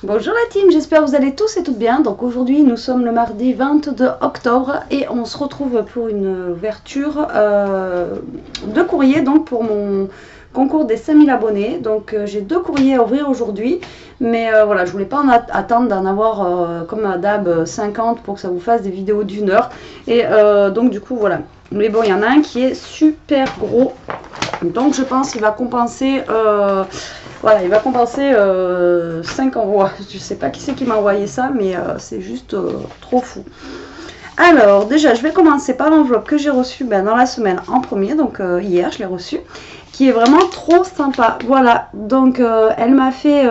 Bonjour la team, j'espère que vous allez tous et toutes bien. Donc aujourd'hui nous sommes le mardi 22 octobre et on se retrouve pour une ouverture de courrier donc pour mon concours des 5000 abonnés. Donc j'ai 2 courriers à ouvrir aujourd'hui, mais voilà, je voulais pas attendre d'en avoir comme d'hab 50 pour que ça vous fasse des vidéos d'1 heure. Et donc du coup voilà, mais bon il y en a un qui est super gros, donc je pense qu'il va compenser... voilà, il va compenser 5 envois. Je sais pas qui c'est qui m'a envoyé ça, mais c'est juste trop fou. Alors, déjà, je vais commencer par l'enveloppe que j'ai reçue dans la semaine en premier. Donc, hier, je l'ai reçue. Qui est vraiment trop sympa. Voilà, donc elle m'a fait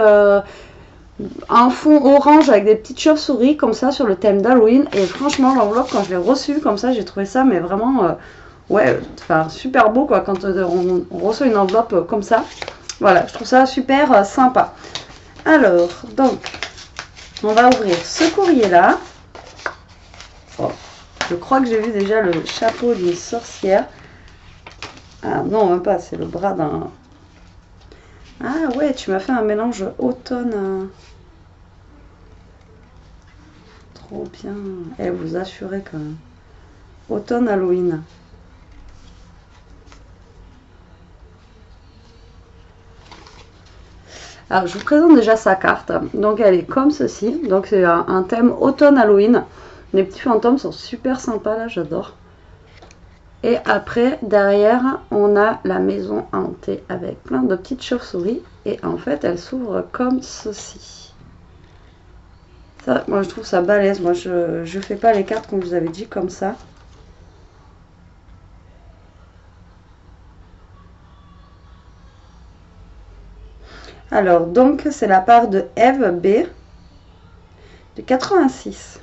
un fond orange avec des petites chauves-souris comme ça sur le thème d'Halloween. Et franchement, l'enveloppe, quand je l'ai reçue comme ça, j'ai trouvé ça, mais vraiment, ouais, enfin, super beau quoi, quand on reçoit une enveloppe comme ça. Voilà, je trouve ça super sympa. Alors, donc, on va ouvrir ce courrier-là. Oh, je crois que j'ai vu déjà le chapeau d'une sorcière. Ah non, même pas, c'est le bras d'un... Ah ouais, tu m'as fait un mélange automne. Trop bien. Eh, vous assurez quand même. Automne Halloween. Alors, je vous présente déjà sa carte. Donc, elle est comme ceci. Donc, c'est un thème automne Halloween. Les petits fantômes sont super sympas, là, j'adore. Et après, derrière, on a la maison hantée avec plein de petites chauves-souris. Et en fait, elle s'ouvre comme ceci. Ça, moi, je trouve ça balèze. Moi, je fais pas les cartes, comme je vous avais dit, comme ça. Alors, donc, c'est la part de Eve B. de 86.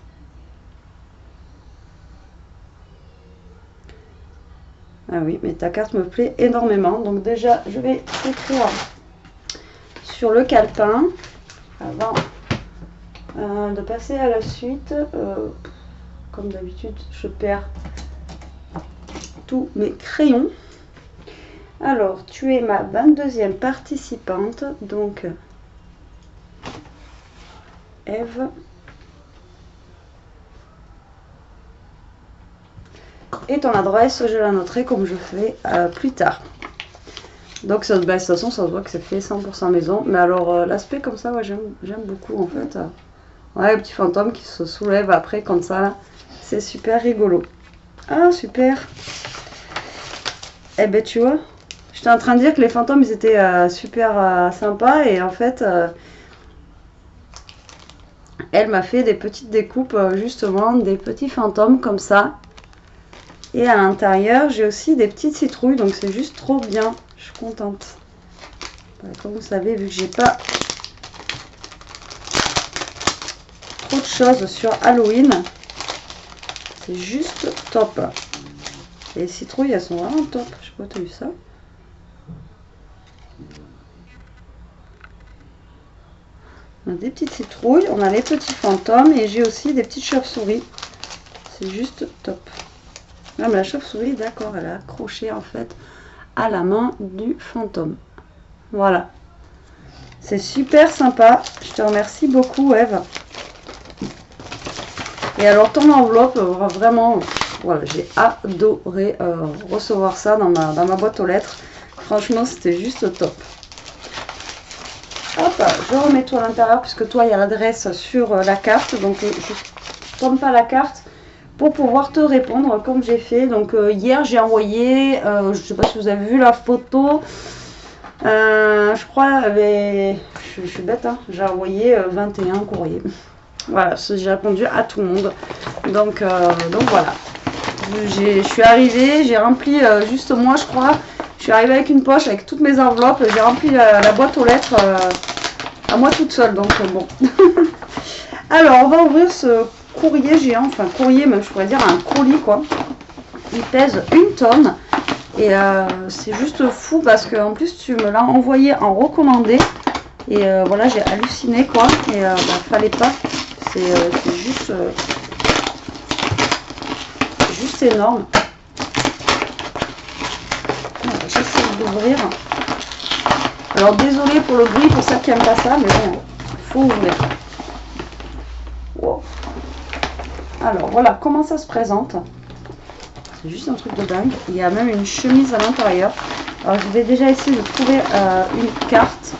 Ah oui, mais ta carte me plaît énormément. Donc déjà, je vais écrire sur le calepin avant de passer à la suite. Comme d'habitude, je perds tous mes crayons. Alors, tu es ma 22e participante, donc Eve. Et ton adresse, je la noterai comme je fais plus tard. Donc, ça, de toute façon, ça se voit que c'est fait 100% maison. Mais alors, l'aspect comme ça, ouais, j'aime beaucoup en fait. Ouais, le petit fantôme qui se soulève après comme ça, c'est super rigolo. Ah, super. Eh ben, tu vois, j'étais en train de dire que les fantômes, ils étaient super sympas. Et en fait, elle m'a fait des petites découpes, justement, des petits fantômes comme ça. Et à l'intérieur, j'ai aussi des petites citrouilles, donc c'est juste trop bien. Je suis contente. Comme vous savez, vu que j'ai pas trop de choses sur Halloween, c'est juste top. Et les citrouilles, elles sont vraiment top. Je sais pas, tu as vu ça? On a des petites citrouilles, on a les petits fantômes et j'ai aussi des petites chauves-souris. C'est juste top. Même la chauve-souris, d'accord, elle est accrochée en fait à la main du fantôme. Voilà. C'est super sympa. Je te remercie beaucoup, Eve. Et alors, ton enveloppe, vraiment, voilà, j'ai adoré recevoir ça dans ma boîte aux lettres. Franchement, c'était juste top. Hop, je remets tout à l'intérieur puisque toi, il y a l'adresse sur la carte. Donc, je ne tourne pas la carte pour pouvoir te répondre comme j'ai fait. Donc hier j'ai envoyé, je sais pas si vous avez vu la photo, je crois, je suis bête, hein, j'ai envoyé 21 courriers. Voilà, j'ai répondu à tout le monde. Donc voilà, je suis arrivée, j'ai rempli juste moi je crois, je suis arrivée avec une poche avec toutes mes enveloppes, j'ai rempli la boîte aux lettres à moi toute seule, donc bon. Alors on va ouvrir ce courrier géant, enfin courrier même je pourrais dire un colis quoi. Il pèse 1 tonne et c'est juste fou parce que en plus tu me l'as envoyé en recommandé et voilà, j'ai halluciné quoi. Et fallait pas, c'est juste énorme. J'essaie d'ouvrir. Alors désolé pour le bruit pour ceux qui n'aiment pas ça, mais bon, faut ouvrir. Wow. Alors voilà comment ça se présente. C'est juste un truc de dingue. Il y a même une chemise à l'intérieur. Alors je vais déjà essayer de trouver une carte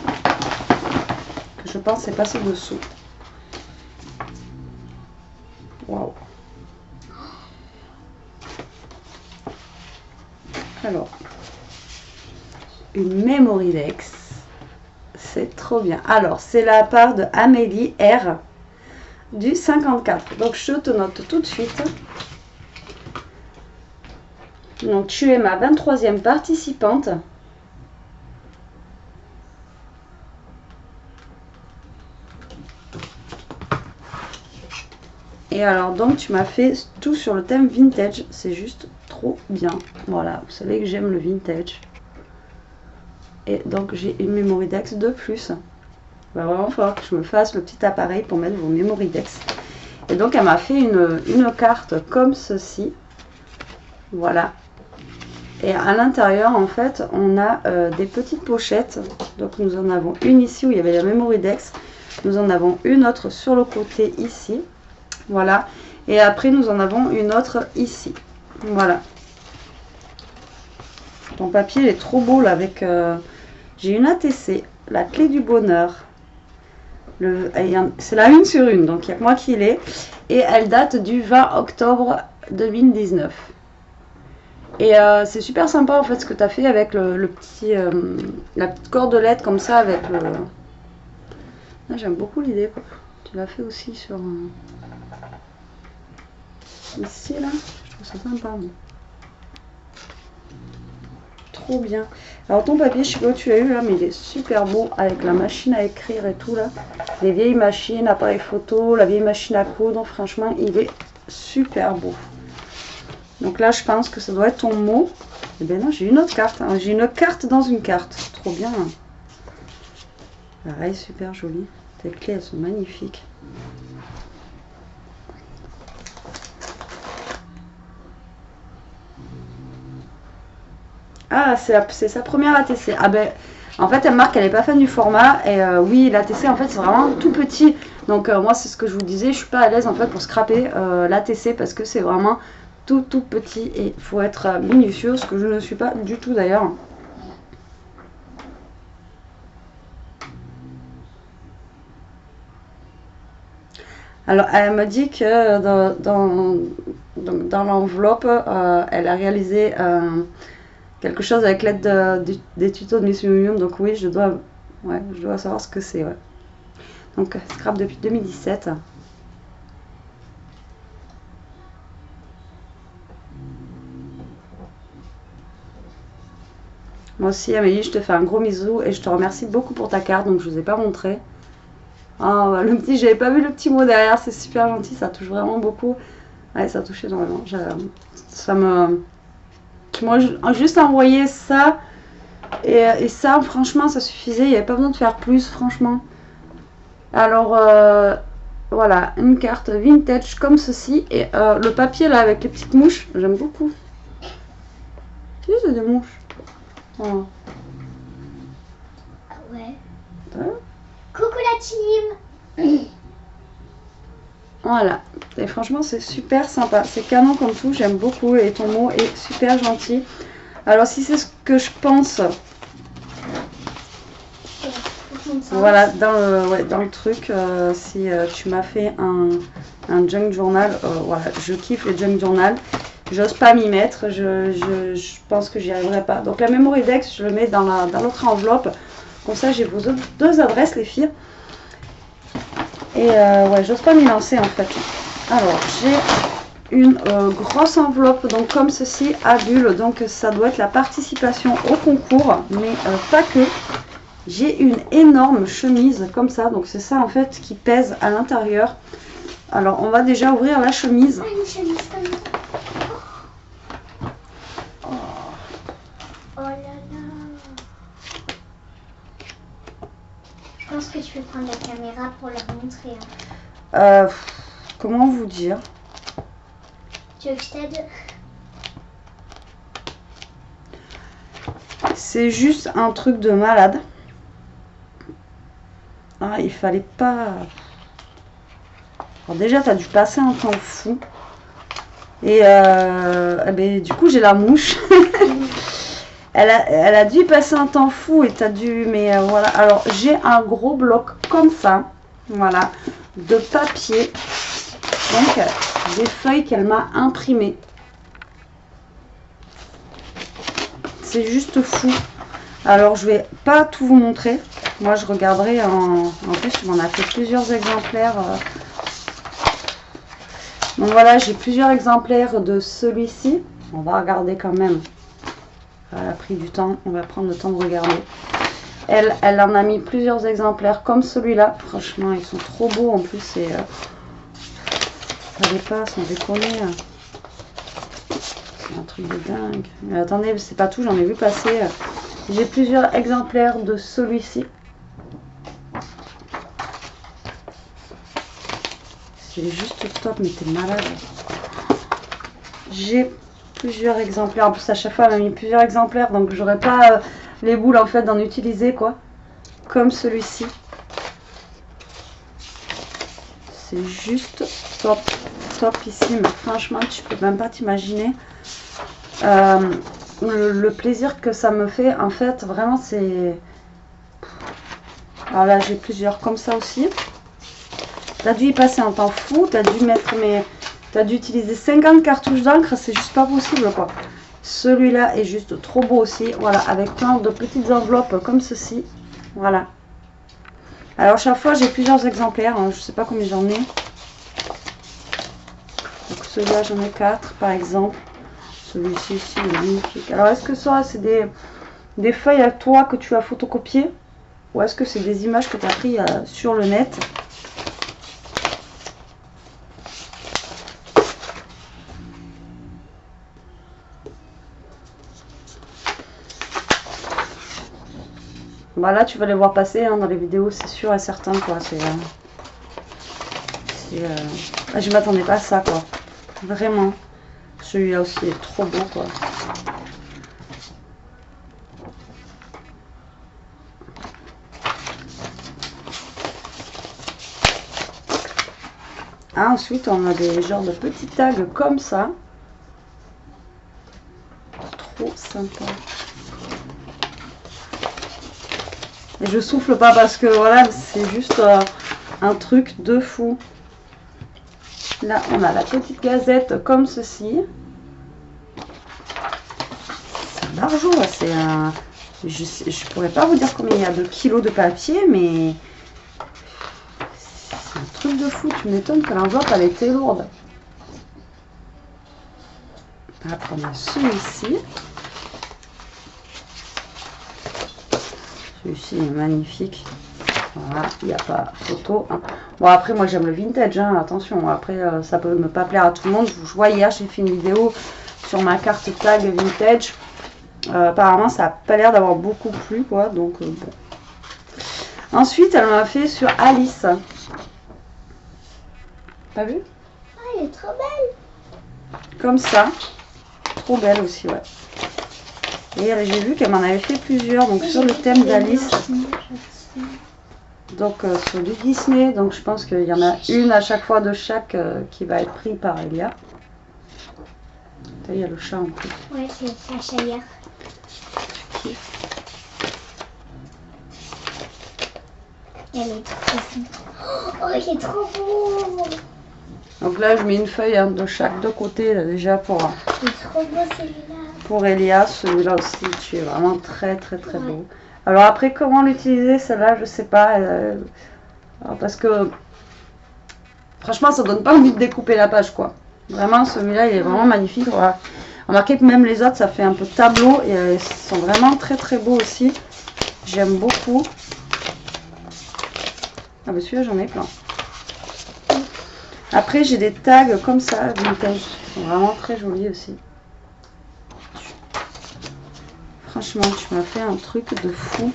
que je pense est passée dessous. Waouh. Alors, une Memory Dex. C'est trop bien. Alors, c'est la part de Amélie R du 54. Donc, je te note tout de suite. Donc, tu es ma 23e participante. Et alors, donc, tu m'as fait tout sur le thème vintage. C'est juste trop bien. Voilà, vous savez que j'aime le vintage. Et donc, j'ai une Memory Dex de plus. Il va vraiment falloir que je me fasse le petit appareil pour mettre vos Memory Dex. Et donc, elle m'a fait une carte comme ceci. Voilà. Et à l'intérieur, en fait, on a des petites pochettes. Donc, nous en avons une ici où il y avait la Memory Dex. Nous en avons une autre sur le côté ici. Voilà. Et après, nous en avons une autre ici. Voilà. Ton papier, il est trop beau là avec... j'ai une ATC, la clé du bonheur. C'est la 1 sur 1, donc il n'y a que moi qui l'ai. Et elle date du 20 octobre 2019. Et c'est super sympa en fait ce que tu as fait avec le petit, la petite cordelette comme ça avec le... Ah, j'aime beaucoup l'idée quoi. Tu l'as fait aussi sur... ici là, je trouve ça sympa. Moi. Trop bien. Alors ton papier, je sais pas où tu l'as eu là, mais il est super beau avec la machine à écrire et tout là. Les vieilles machines, appareil photo, la vieille machine à coudre, franchement, il est super beau. Donc là, je pense que ça doit être ton mot. Et bien non, j'ai une autre carte. Hein. J'ai une carte dans une carte. Trop bien. Hein. Pareil, super joli. Tes clés, elles sont magnifiques. Ah, c'est sa première ATC. Ah ben, en fait, elle marque qu'elle n'est pas fan du format. Et oui, l'ATC, en fait, c'est vraiment tout petit. Donc, moi, c'est ce que je vous disais. Je suis pas à l'aise, en fait, pour scraper l'ATC parce que c'est vraiment tout petit. Et il faut être minutieux, ce que je ne suis pas du tout, d'ailleurs. Alors, elle me dit que dans l'enveloppe, elle a réalisé... quelque chose avec l'aide des tutos de Miss Union, donc oui, je dois savoir ce que c'est. Ouais. Donc, scrap depuis 2017. Moi aussi, Amélie, je te fais un gros bisou et je te remercie beaucoup pour ta carte, donc je ne vous ai pas montré. Oh, le petit, j'avais pas vu le petit mot derrière, c'est super gentil, ça touche vraiment beaucoup. Ouais, ça touche énormément. Ça me... Moi, juste envoyer ça et ça, franchement, ça suffisait. Il n'y avait pas besoin de faire plus, franchement. Alors, voilà, une carte vintage comme ceci. Et le papier, là, avec les petites mouches, j'aime beaucoup. Tu sais, c'est des mouches. Voilà. Ouais. Coucou la team. Voilà. Et franchement, c'est super sympa. C'est canon comme tout, j'aime beaucoup. Et ton mot est super gentil. Alors, si c'est ce que je pense... Voilà, dans le truc, si tu m'as fait un junk journal, voilà, je kiffe les junk journal. J'ose pas m'y mettre, je pense que j'y arriverai pas. Donc la Memory Dex, je le mets dans l'autre enveloppe. Comme ça, j'ai vos deux adresses, les filles. Et ouais, j'ose pas m'y lancer en fait. Alors, j'ai une grosse enveloppe, donc comme ceci, à bulles. Donc ça doit être la participation au concours, mais pas que. J'ai une énorme chemise comme ça, donc c'est ça en fait qui pèse à l'intérieur. Alors on va déjà ouvrir la chemise. Ah, une chemise comme ça. Oh. Oh là là. Je pense que tu peux prendre la caméra pour leur montrer. Hein. Comment vous dire? Tu veux que je t'aide? C'est juste un truc de malade. Ah, il fallait pas... Alors déjà, tu as dû passer un temps fou. Et eh ben, du coup, j'ai la mouche. Elle a dû passer un temps fou et tu as dû... Mais voilà. Alors, j'ai un gros bloc comme ça. Voilà. De papier. Donc, des feuilles qu'elle m'a imprimées. C'est juste fou. Alors, je vais pas tout vous montrer. Moi, je regarderai en plus, je m'en a fait plusieurs exemplaires. Donc voilà, j'ai plusieurs exemplaires de celui-ci. On va regarder quand même. Elle a pris du temps. On va prendre le temps de regarder. Elle en a mis plusieurs exemplaires comme celui-là. Franchement, ils sont trop beaux en plus. Et ça dépasse, sans déconner. C'est un truc de dingue. Mais attendez, c'est pas tout, j'en ai vu passer. J'ai plusieurs exemplaires de celui-ci. C'est juste top, mais t'es malade. J'ai plusieurs exemplaires. En plus, à chaque fois, elle m'a mis plusieurs exemplaires. Donc, j'aurais pas les boules, en fait, d'en utiliser, quoi. Comme celui-ci. C'est juste top. Topissime. Franchement, tu peux même pas t'imaginer le plaisir que ça me fait. En fait, vraiment, c'est... Alors là, j'ai plusieurs comme ça aussi. T'as dû y passer un temps fou, t'as dû mettre t'as dû utiliser 50 cartouches d'encre, c'est juste pas possible quoi. Celui-là est juste trop beau aussi, voilà, avec plein de petites enveloppes comme ceci, voilà. Alors chaque fois j'ai plusieurs exemplaires, hein, je sais pas combien j'en ai. Donc celui-là j'en ai 4 par exemple. Celui-ci aussi il est magnifique. Alors est-ce que ça c'est des feuilles à toi que tu as photocopiées ou est-ce que c'est des images que tu as prises sur le net? Voilà, tu vas les voir passer hein, dans les vidéos, c'est sûr et certain quoi. Je m'attendais pas à ça quoi. Vraiment. Celui-là aussi est trop beau quoi. Ah, ensuite on a des genres de petits tags comme ça. Trop sympa. Et je souffle pas parce que voilà, c'est juste un truc de fou. Là, on a la petite gazette comme ceci. C'est l'argent, c'est un... Je pourrais pas vous dire combien il y a de kilos de papier, mais... C'est un truc de fou. Tu m'étonnes que l'enveloppe, elle était lourde. Après, on a celui-ci. Celui-ci est magnifique. Voilà, il n'y a pas photo. Hein. Bon, après, moi, j'aime le vintage. Hein, attention, après, ça peut ne pas plaire à tout le monde. Je vois hier, j'ai fait une vidéo sur ma carte tag vintage. Apparemment, ça n'a pas l'air d'avoir beaucoup plu, quoi. Donc, bon. Ensuite, elle m'a fait sur Alice. T'as vu? Ah, elle est trop belle. Comme ça. Trop belle aussi, ouais. Et j'ai vu qu'elle m'en avait fait plusieurs, donc sur le thème d'Alice. Donc sur du Disney, donc je pense qu'il y en a une à chaque fois de chaque qui va être pris par Elia. Il y a le chat en plus. Ouais, c'est la chat hier. Je kiffe. Elle est trop Oh, il est trop beau. Donc là, je mets une feuille hein, de chaque deux côtés là, déjà pour... Il est trop beau celui-là. Pour Elia, celui-là aussi, tu es vraiment très beau. Alors après, comment l'utiliser, celle-là, je sais pas. Parce que, franchement, ça donne pas envie de découper la page, quoi. Vraiment, celui-là, il est vraiment magnifique. Voilà. Remarquez que même les autres, ça fait un peu tableau. Et ils sont vraiment très beaux aussi. J'aime beaucoup. Ah bah celui-là, j'en ai plein. Après, j'ai des tags comme ça, vintage. Ils sont vraiment très jolis aussi. Franchement, tu m'as fait un truc de fou.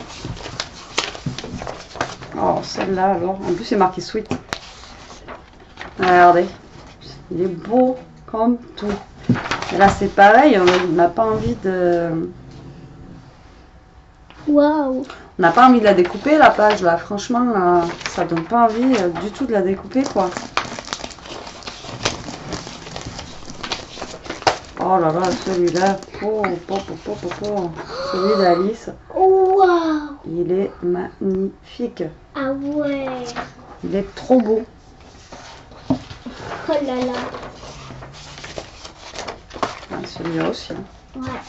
Oh, celle-là, alors. En plus, c'est marqué Sweet. Regardez. Il est beau comme tout. Et là, c'est pareil. On n'a pas envie de... Waouh. On On n'a pas envie de la découper la page là, franchement, ça donne pas envie du tout de la découper quoi. Oh là là, celui-là, celui d'Alice, Wow. il est magnifique. Ah ouais. Il est trop beau. Oh là là. Ah, celui-là aussi. Hein. Ouais.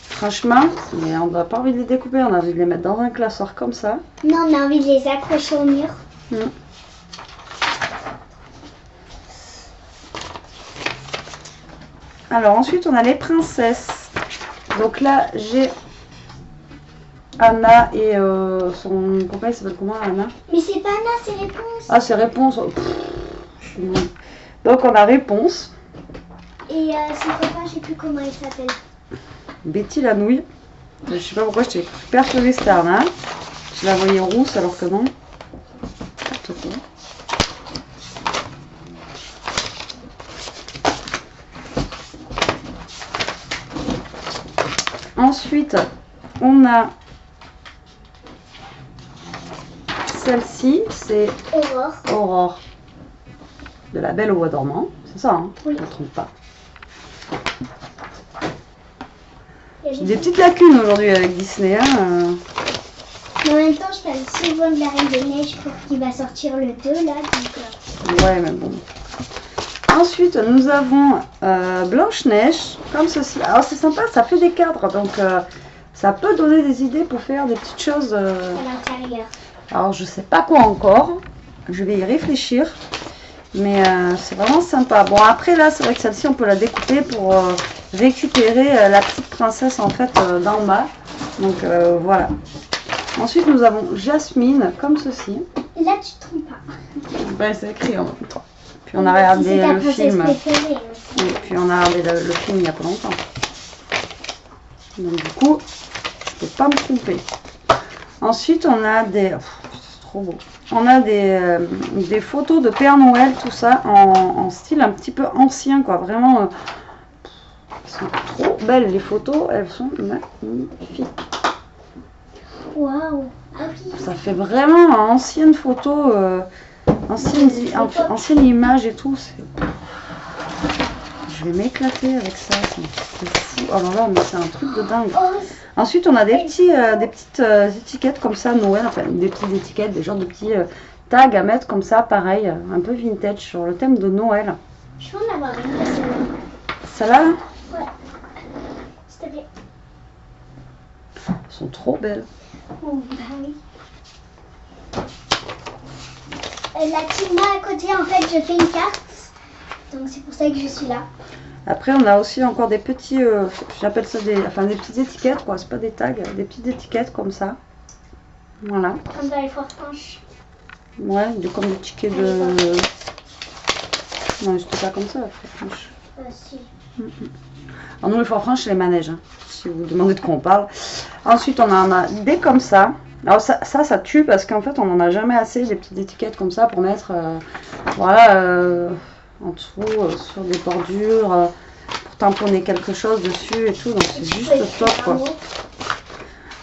Franchement, mais on n'a pas envie de les découper, on a envie de les mettre dans un classeur comme ça. Non, on a envie de les accrocher au mur. Alors ensuite, on a les princesses. Donc là, j'ai Anna et son copain, il s'appelle comment Anna? Mais c'est pas Anna, c'est Réponse. Ah, c'est Réponse. Donc on a Réponse. Et son copain, je sais plus comment il s'appelle. Betty la nouille. Je sais pas pourquoi j'étais persuadée que c'était Anna. Je la voyais rousse alors que non. Ensuite, on a celle-ci, c'est Aurore. Aurore de La Belle au Bois dormant. C'est ça, hein? Oui. Je ne me trompe pas. J'ai Des petites lacunes aujourd'hui avec Disney. Hein. Mais en même temps, je parle souvent de la Reine des Neiges pour qu'il va sortir le 2 là. Donc, Ouais, mais bon. Ensuite, nous avons Blanche-Neige, comme ceci. Alors, c'est sympa, ça fait des cadres, donc ça peut donner des idées pour faire des petites choses. à l'intérieur. Alors, je sais pas quoi encore. Je vais y réfléchir. Mais c'est vraiment sympa. Bon, après, là, c'est vrai que celle-ci, on peut la découper pour récupérer la petite princesse, en fait, d'en bas. Donc, voilà. Ensuite, nous avons Jasmine, comme ceci. Là, tu te trompes pas. Ben, c'est écrit en même temps. Puis on a regardé le film. Préférée, Et puis on a regardé le film il n'y a pas longtemps. Donc du coup, je peux pas me tromper. Ensuite, on a des... c'est trop beau. On a des photos de Père Noël, tout ça, en style un petit peu ancien, quoi. Vraiment, elles sont trop belles les photos. Elles sont magnifiques. Waouh. Ah oui. Ça fait vraiment ancienne photo, ancienne image et tout. Je vais m'éclater avec ça, c'est fou. Oh là là, mais c'est un truc de dingue. Ensuite, on a des petites étiquettes comme ça, Noël, enfin des petites étiquettes, des genres de petits tags à mettre comme ça, pareil, un peu vintage sur le thème de Noël. Je peux en avoir une de celle-là. Celle-là, là, Ouais. S'il te plaît. elles sont trop belles. Oh, bah oui. La petite main à côté, en fait, je fais une carte. Donc c'est pour ça que je suis là. Après, on a aussi encore des petits, j'appelle ça des petites étiquettes, quoi. C'est pas des tags, des petites étiquettes comme ça. Voilà. Comme dans les Fort-Franches. Ouais, comme des tickets de... Non, c'était pas comme ça, Fort-Franche. Si. Alors nous, les Fort-Franche, c'est les manèges, hein, si vous vous demandez de quoi on parle. Ensuite, on en a des comme ça. Alors ça tue parce qu'en fait, on n'en a jamais assez, des petites étiquettes comme ça pour mettre, voilà, en dessous, sur des bordures, pour tamponner quelque chose dessus et tout. Donc c'est juste top, quoi.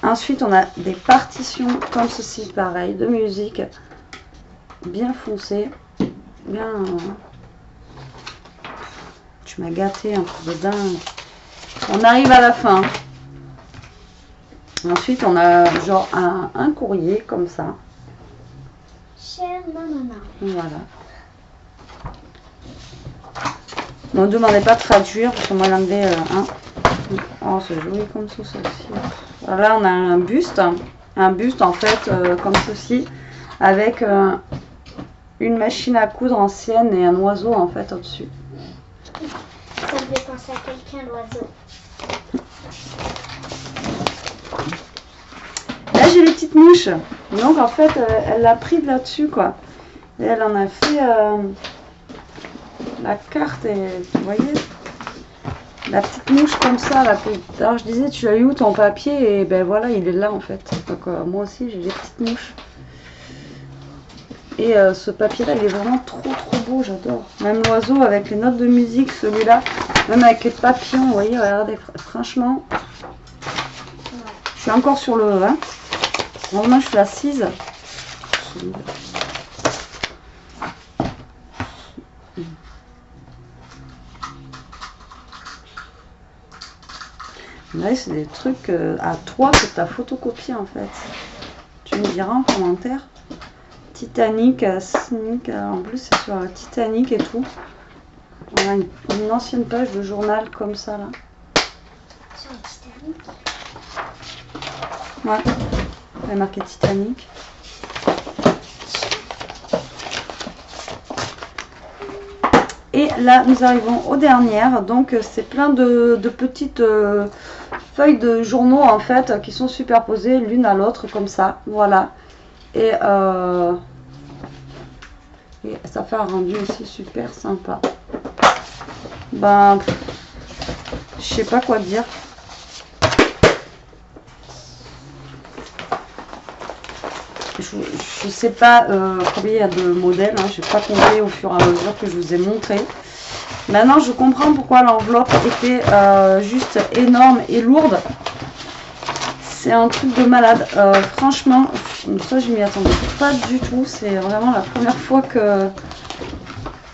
Ensuite, on a des partitions comme ceci, pareil, de musique, bien foncées, bien... Tu m'as gâté, un truc de dingue. On arrive à la fin. Ensuite, on a genre un courrier comme ça. Cher maman. Voilà. Ne demandez pas de traduire parce que moi l'anglais, oh c'est joli comme ça aussi. Voilà, on a un buste en fait comme ceci, avec une machine à coudre ancienne et un oiseau en fait au-dessus. Ça me fait penser à quelqu'un, l'oiseau. Là j'ai les petites mouches, donc en fait elle l'a pris de là-dessus quoi. Et elle en a fait la carte et vous voyez la petite mouche comme ça là. Alors je disais tu as eu où ton papier et ben voilà il est là en fait. Donc moi aussi j'ai des petites mouches. Et ce papier là il est vraiment trop beau, j'adore. Même l'oiseau avec les notes de musique, celui-là, même avec les papillons, vous voyez, regardez, franchement. Je suis encore sur le 1. Heureusement, je suis assise. Là, c'est des trucs à toi que tu as photocopié en fait. Tu me diras en commentaire. Titanic, Sneak, en plus c'est sur Titanic et tout. Voilà, une ancienne page de journal comme ça là. Sur Titanic. Ouais, il y a marqué Titanic. Et là, nous arrivons aux dernières. Donc, c'est plein de petites feuilles de journaux en fait qui sont superposées l'une à l'autre comme ça. Voilà. Et ça fait un rendu aussi super sympa. Ben, je sais pas quoi dire. Je sais pas combien il y a de modèles, hein. Je n'ai pas compté au fur et à mesure que je vous ai montré. Maintenant, je comprends pourquoi l'enveloppe était juste énorme et lourde. C'est un truc de malade. Franchement, ça je m'y attendais pas du tout. C'est vraiment la première fois que...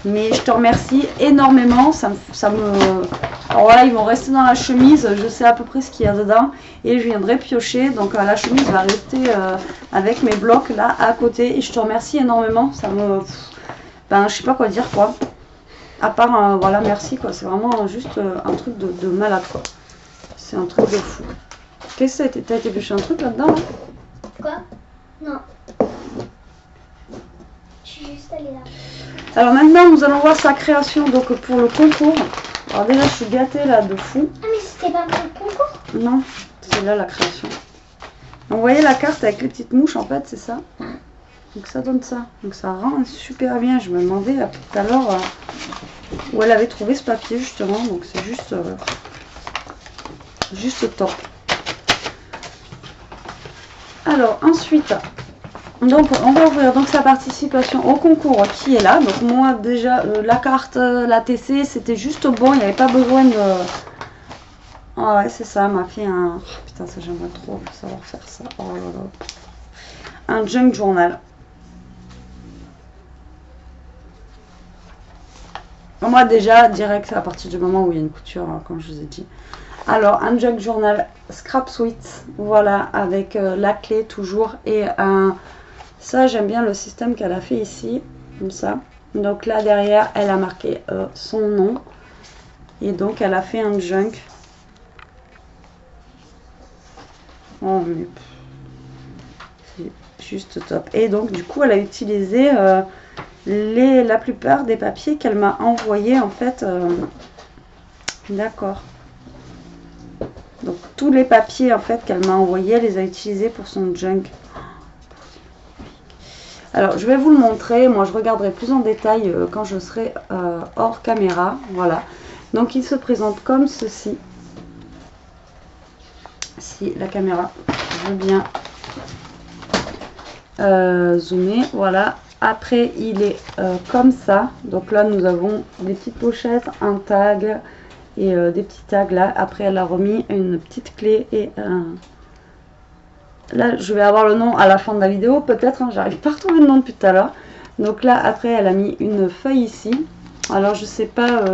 Mais je te remercie énormément. Ça me... Alors voilà, ils vont rester dans la chemise. Je sais à peu près ce qu'il y a dedans. Et je viendrai piocher. Donc la chemise va rester avec mes blocs là à côté. Et je te remercie énormément. Ça me... Ben, je sais pas quoi dire quoi. À part, voilà, merci quoi. C'est vraiment juste un truc de malade quoi. C'est un truc de fou. Qu'est-ce que t'as été pioché un truc là-dedans là? Quoi? Non. Je suis juste allée là. Alors maintenant, nous allons voir sa création donc pour le concours. Alors déjà, je suis gâtée là de fou. Ah mais c'était pas pour le concours? Non, c'est là la création. Donc, vous voyez la carte avec les petites mouches en fait, c'est ça. Donc ça donne ça. Donc ça rend super bien. Je me demandais tout à l'heure où elle avait trouvé ce papier justement. Donc c'est juste top. Alors ensuite, donc on va ouvrir donc sa participation au concours qui est là. Donc moi déjà la carte, la TC c'était juste bon, il n'y avait pas besoin de... Ah ouais c'est ça, elle m'a fait un... Oh, putain ça j'aimerais trop savoir faire ça. Oh là là. Un junk journal. Moi déjà direct à partir du moment où il y a une couture, hein, comme je vous ai dit. Alors, un junk journal Scrap Sweet, voilà, avec la clé toujours. Et ça, j'aime bien le système qu'elle a fait ici, comme ça. Donc là, derrière, elle a marqué son nom. Et donc, elle a fait un junk. Oh, mais c'est juste top. Et donc, du coup, elle a utilisé la plupart des papiers qu'elle m'a envoyés, en fait. D'accord. Donc tous les papiers en fait qu'elle m'a envoyés, elle les a utilisés pour son junk. Alors je vais vous le montrer, moi je regarderai plus en détail quand je serai hors caméra. Voilà. Donc il se présente comme ceci. Si la caméra veut bien zoomer, voilà. Après il est comme ça. Donc là nous avons des petites pochettes, un tag. Et des petits tags là. Après elle a remis une petite clé et là je vais avoir le nom à la fin de la vidéo peut-être, hein, j'arrive pas à retrouver le nom depuis tout à l'heure. Donc là après elle a mis une feuille ici. Alors je sais pas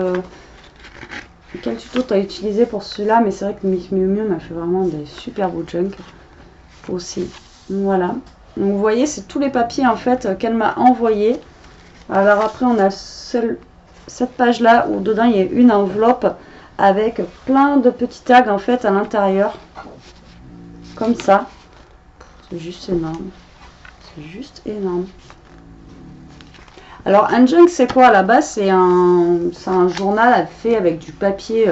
quel tuto tu as utilisé pour celui-là, mais c'est vrai que Miss Miu Miu m'a fait vraiment des super beaux junk aussi. Voilà, donc vous voyez c'est tous les papiers en fait qu'elle m'a envoyé. Alors après on a cette page là où dedans il y a une enveloppe avec plein de petits tags en fait à l'intérieur comme ça. C'est juste énorme, c'est juste énorme. Alors un junk c'est quoi à la base? C'est un journal fait avec du papier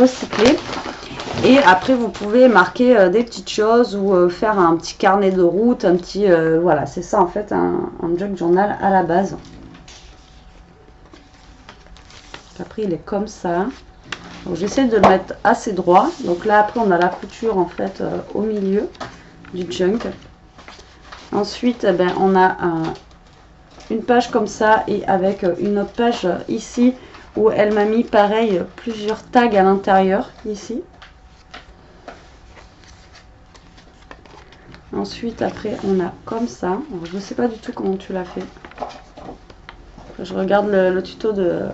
recyclé. Et après vous pouvez marquer des petites choses ou faire un petit carnet de route, un petit voilà, c'est ça en fait un junk journal à la base. Après il est comme ça. J'essaie de le mettre assez droit. Donc là après on a la couture en fait au milieu du junk. Ensuite ben, on a une page comme ça et avec une autre page ici où elle m'a mis pareil plusieurs tags à l'intérieur ici. Ensuite, après, on a comme ça. Alors, je ne sais pas du tout comment tu l'as fait. Je regarde le tuto de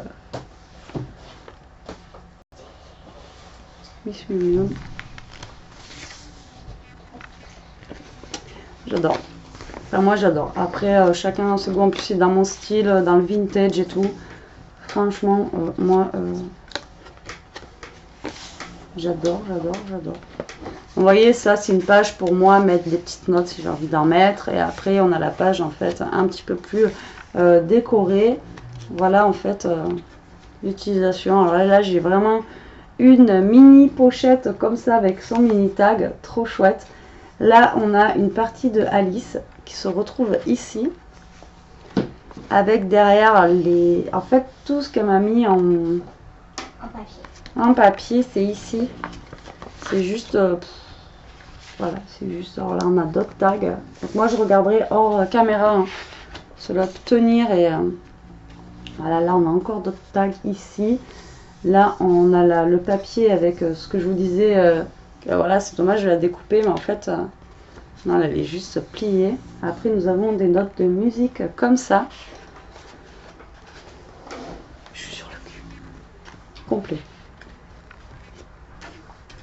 Miss Mignon. J'adore. Enfin, moi, j'adore. Après, chacun a ses goûts. En plus, c'est dans mon style, dans le vintage et tout. Franchement, moi, j'adore, j'adore, j'adore. Vous voyez, ça, c'est une page pour moi, mettre des petites notes si j'ai envie d'en mettre. Et après, on a la page, en fait, un petit peu plus décorée. Voilà, en fait, l'utilisation. Alors là, j'ai vraiment une mini pochette comme ça, avec son mini tag. Trop chouette. Là, on a une partie de Alice qui se retrouve ici. Avec derrière les... En fait, tout ce qu'elle m'a mis en papier. En papier, c'est ici. C'est juste... voilà, c'est juste... Alors là, on a d'autres tags. Donc moi, je regarderai hors caméra. Hein. Cela peut tenir et... voilà, là, on a encore d'autres tags ici. Là, on a le papier avec ce que je vous disais. Voilà, c'est dommage, je vais la découper, mais en fait... non, elle est juste pliée. Après, nous avons des notes de musique comme ça. Je suis sur le cul. Complet.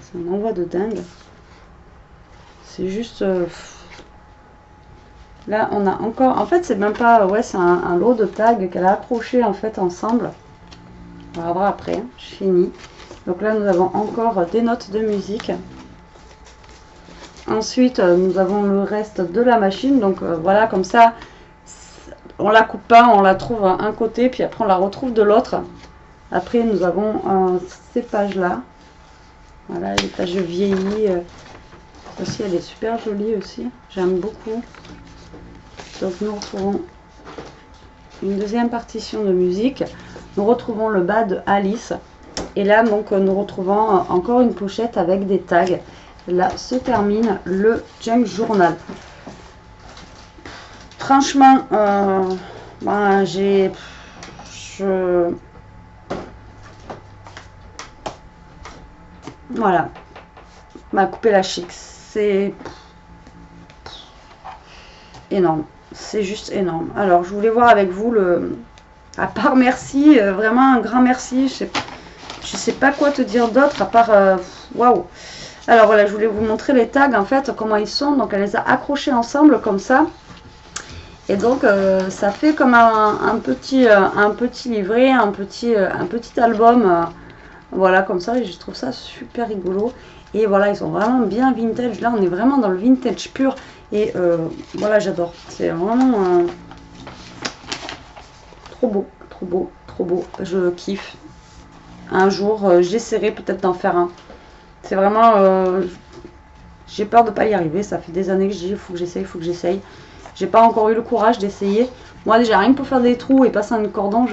C'est un envoi de dingue. C'est juste... là, on a encore... En fait, c'est même pas... Ouais, c'est un lot de tags qu'elle a accroché en fait ensemble. On va voir après. Hein. Je finis. Donc là, nous avons encore des notes de musique. Ensuite, nous avons le reste de la machine. Donc voilà, comme ça, on la coupe pas, on la trouve un côté, puis après on la retrouve de l'autre. Après, nous avons ces pages-là. Voilà, les pages vieillies. Aussi, elle est super jolie aussi. J'aime beaucoup. Donc, nous retrouvons une deuxième partition de musique. Nous retrouvons le bas de Alice. Et là, donc, nous retrouvons encore une pochette avec des tags. Là se termine le Junk Journal. Franchement, ben, voilà, m'a coupé la chic. C'est énorme. C'est juste énorme. Alors, je voulais voir avec vous à part merci, vraiment un grand merci. Je sais pas quoi te dire d'autre à part waouh. Alors voilà, je voulais vous montrer les tags en fait, comment ils sont. Donc elle les a accrochés ensemble comme ça. Et donc ça fait comme un petit livret, un petit album. Voilà, comme ça. Et je trouve ça super rigolo. Et voilà, ils sont vraiment bien vintage. Là, on est vraiment dans le vintage pur. Et voilà, j'adore. C'est vraiment trop beau, trop beau, trop beau. Je kiffe. Un jour, j'essaierai peut-être d'en faire un. C'est vraiment... j'ai peur de ne pas y arriver. Ça fait des années que je dis, il faut que j'essaye, il faut que j'essaye. J'ai pas encore eu le courage d'essayer. Moi, déjà, rien que pour faire des trous et passer un cordon,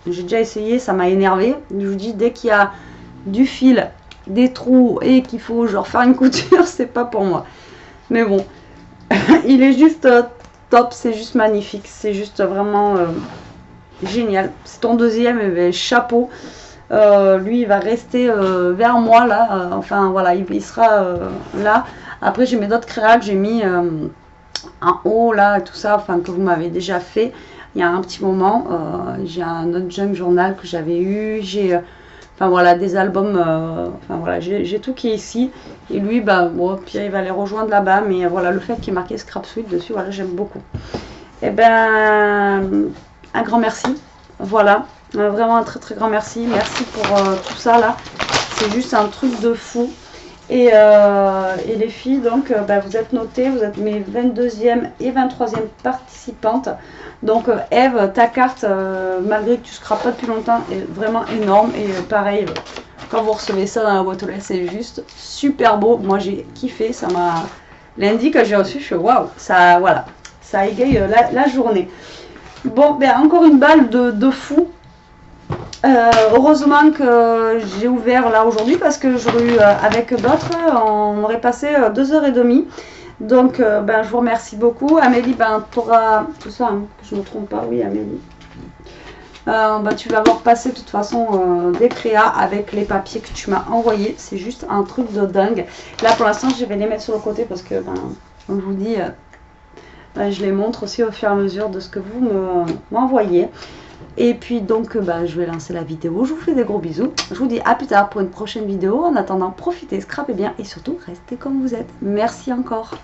j'ai déjà essayé. Ça m'a énervé. Je vous dis, dès qu'il y a du fil, des trous et qu'il faut genre faire une couture, c'est pas pour moi. Mais bon, il est juste top. C'est juste magnifique. C'est juste vraiment génial. C'est ton deuxième, et ben, chapeau. Lui il va rester vers moi là, enfin voilà, il sera là. Après j'ai mes d'autres créas que j'ai mis en haut là, tout ça, enfin que vous m'avez déjà fait il y a un petit moment. J'ai un autre junk journal que j'avais eu, j'ai enfin voilà des albums, enfin voilà, j'ai tout qui est ici. Et lui bah bon, Pierre il va les rejoindre là-bas, mais voilà, le fait qu'il y ait marqué Scrap Suite dessus, voilà, j'aime beaucoup. Et ben un grand merci, voilà. Vraiment un très très grand merci. Merci pour tout ça là. C'est juste un truc de fou. Et les filles, donc bah, vous êtes notées. Vous êtes mes 22e et 23e participantes. Donc Eve, ta carte, malgré que tu scrapes pas depuis longtemps, est vraiment énorme. Et pareil, quand vous recevez ça dans la boîte aux lettres, c'est juste super beau. Moi j'ai kiffé. Ça m'a... Lundi que j'ai reçu, je suis waouh. Ça, voilà, ça égaye la journée. Bon, ben encore une balle de fou. Heureusement que j'ai ouvert là aujourd'hui parce que j'aurais eu avec d'autres, on aurait passé 2h30. Donc ben, je vous remercie beaucoup. Amélie, ben tu auras tout ça, hein, que je ne me trompe pas, oui Amélie. Ben, tu vas avoir passé de toute façon des créas avec les papiers que tu m'as envoyés. C'est juste un truc de dingue. Là pour l'instant je vais les mettre sur le côté parce que ben, Donc je vous dis, je les montre aussi au fur et à mesure de ce que vous m'envoyez. Et puis donc je vais lancer la vidéo. Je vous fais des gros bisous. Je vous dis à plus tard pour une prochaine vidéo. En attendant, profitez, scrapez bien et surtout restez comme vous êtes. Merci encore.